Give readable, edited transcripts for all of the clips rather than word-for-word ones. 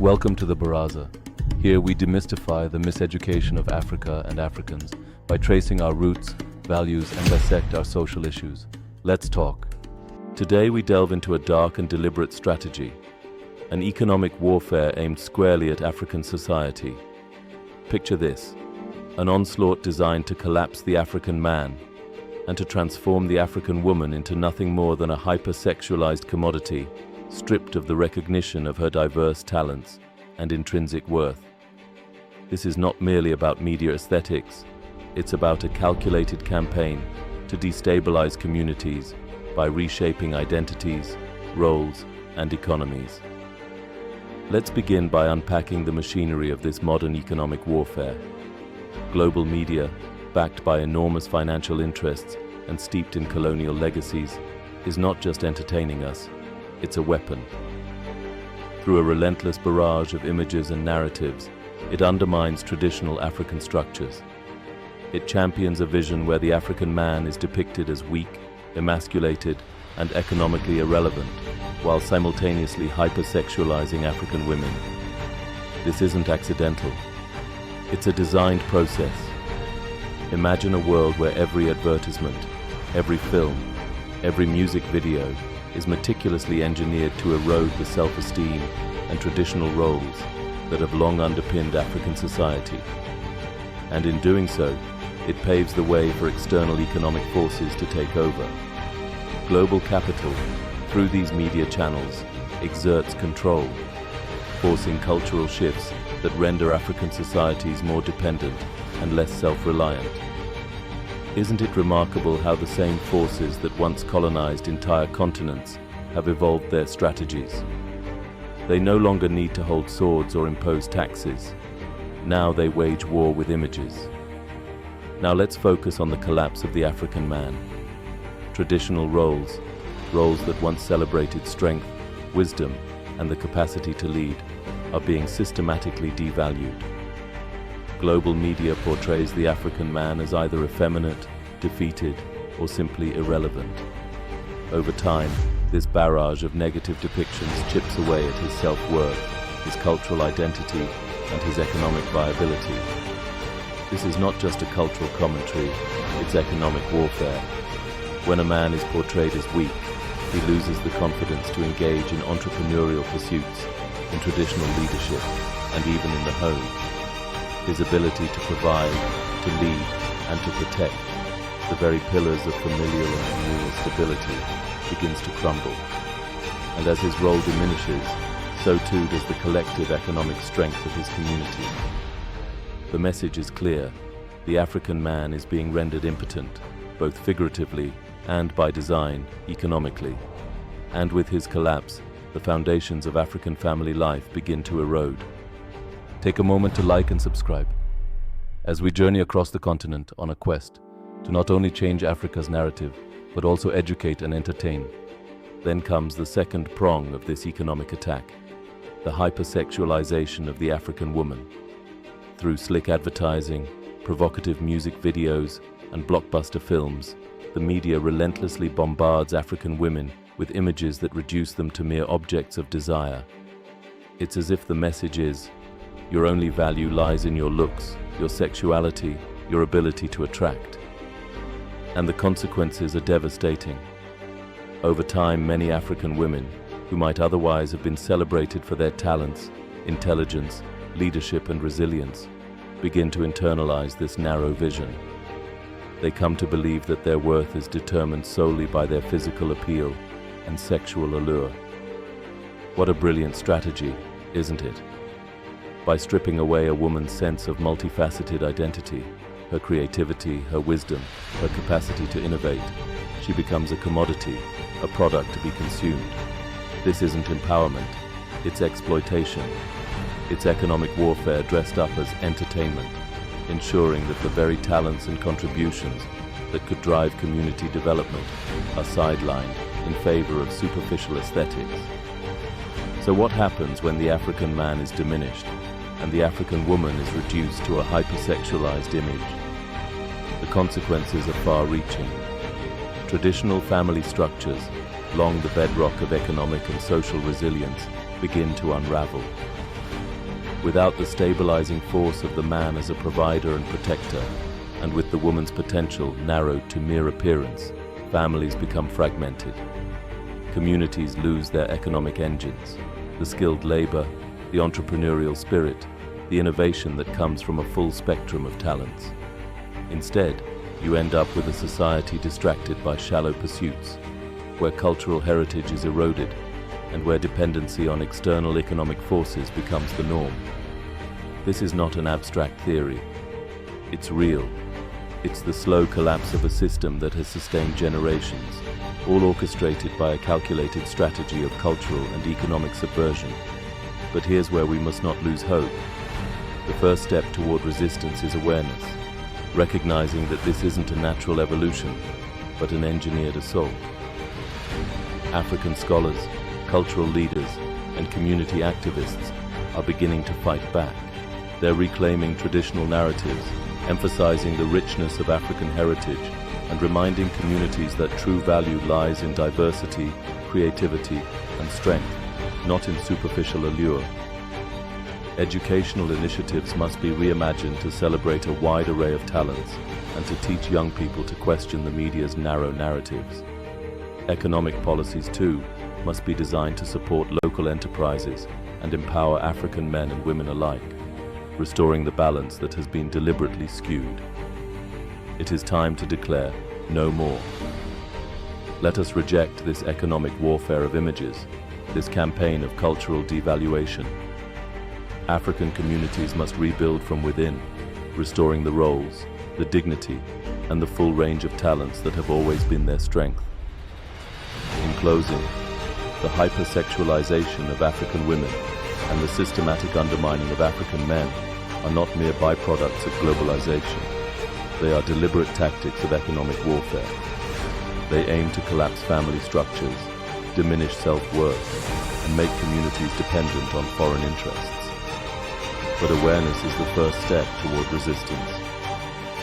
Welcome to the Baraza. Here we demystify the miseducation of Africa and Africans by tracing our roots, values, and dissect our social issues. Let's talk. Today we delve into a dark and deliberate strategy, an economic warfare aimed squarely at African society. Picture this, an onslaught designed to collapse the African man and to transform the African woman into nothing more than a hypersexualized commodity, stripped of the recognition of her diverse talents and intrinsic worth. This is not merely about media aesthetics, it's about a calculated campaign to destabilize communities by reshaping identities, roles, and economies. Let's begin by unpacking the machinery of this modern economic warfare. Global media, backed by enormous financial interests and steeped in colonial legacies, is not just entertaining us, it's a weapon. Through a relentless barrage of images and narratives, it undermines traditional African structures. It champions a vision where the African man is depicted as weak, emasculated, and economically irrelevant, while simultaneously hypersexualizing African women. This isn't accidental. It's a designed process. Imagine a world where every advertisement, every film, every music video is meticulously engineered to erode the self-esteem and traditional roles that have long underpinned African society. And in doing so, it paves the way for external economic forces to take over. Global capital, through these media channels, exerts control, forcing cultural shifts that render African societies more dependent and less self-reliant. Isn't it remarkable how the same forces that once colonized entire continents have evolved their strategies? They no longer need to hold swords or impose taxes. Now they wage war with images. Now let's focus on the collapse of the African man. Traditional roles that once celebrated strength, wisdom, and the capacity to lead, are being systematically devalued. Global media portrays the African man as either effeminate, defeated, or simply irrelevant. Over time, this barrage of negative depictions chips away at his self-worth, his cultural identity, and his economic viability. This is not just a cultural commentary, it's economic warfare. When a man is portrayed as weak, he loses the confidence to engage in entrepreneurial pursuits, in traditional leadership, and even in the home. His ability to provide, to lead, and to protect, the very pillars of familial and communal stability, begins to crumble. And as his role diminishes, so too does the collective economic strength of his community. The message is clear: the African man is being rendered impotent, both figuratively and by design, economically. And with his collapse, the foundations of African family life begin to erode. Take a moment to like and subscribe, as we journey across the continent on a quest to not only change Africa's narrative, but also educate and entertain. Then comes the second prong of this economic attack, the hypersexualization of the African woman. Through slick advertising, provocative music videos, and blockbuster films, the media relentlessly bombards African women with images that reduce them to mere objects of desire. It's as if the message is, your only value lies in your looks, your sexuality, your ability to attract. And the consequences are devastating. Over time, many African women, who might otherwise have been celebrated for their talents, intelligence, leadership, and resilience, begin to internalize this narrow vision. They come to believe that their worth is determined solely by their physical appeal and sexual allure. What a brilliant strategy, isn't it? By stripping away a woman's sense of multifaceted identity, her creativity, her wisdom, her capacity to innovate, she becomes a commodity, a product to be consumed. This isn't empowerment, it's exploitation. It's economic warfare dressed up as entertainment, ensuring that the very talents and contributions that could drive community development are sidelined in favor of superficial aesthetics. So what happens when the African man is diminished and the African woman is reduced to a hypersexualized image? The consequences are far-reaching. Traditional family structures, long the bedrock of economic and social resilience, begin to unravel. Without the stabilizing force of the man as a provider and protector, and with the woman's potential narrowed to mere appearance, families become fragmented. Communities lose their economic engines, the skilled labor, the entrepreneurial spirit, the innovation that comes from a full spectrum of talents. Instead, you end up with a society distracted by shallow pursuits, where cultural heritage is eroded and where dependency on external economic forces becomes the norm. This is not an abstract theory. It's real. It's the slow collapse of a system that has sustained generations, all orchestrated by a calculated strategy of cultural and economic subversion. But here's where we must not lose hope. The first step toward resistance is awareness, recognizing that this isn't a natural evolution, but an engineered assault. African scholars, cultural leaders, and community activists are beginning to fight back. They're reclaiming traditional narratives, emphasizing the richness of African heritage, and reminding communities that true value lies in diversity, creativity, and strength, not in superficial allure. Educational initiatives must be reimagined to celebrate a wide array of talents and to teach young people to question the media's narrow narratives. Economic policies, too, must be designed to support local enterprises and empower African men and women alike, restoring the balance that has been deliberately skewed. It is time to declare no more. Let us reject this economic warfare of images, this campaign of cultural devaluation. African communities must rebuild from within, restoring the roles, the dignity, and the full range of talents that have always been their strength. In closing, the hypersexualization of African women and the systematic undermining of African men are not mere byproducts of globalization. They are deliberate tactics of economic warfare. They aim to collapse family structures, diminish self-worth, and make communities dependent on foreign interests. But awareness is the first step toward resistance.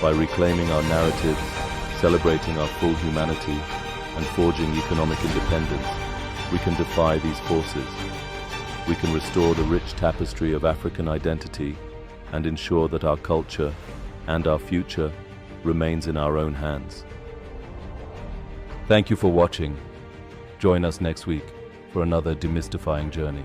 By reclaiming our narratives, celebrating our full humanity, and forging economic independence, we can defy these forces. We can restore the rich tapestry of African identity and ensure that our culture and our future remains in our own hands. Thank you for watching. Join us next week for another demystifying journey.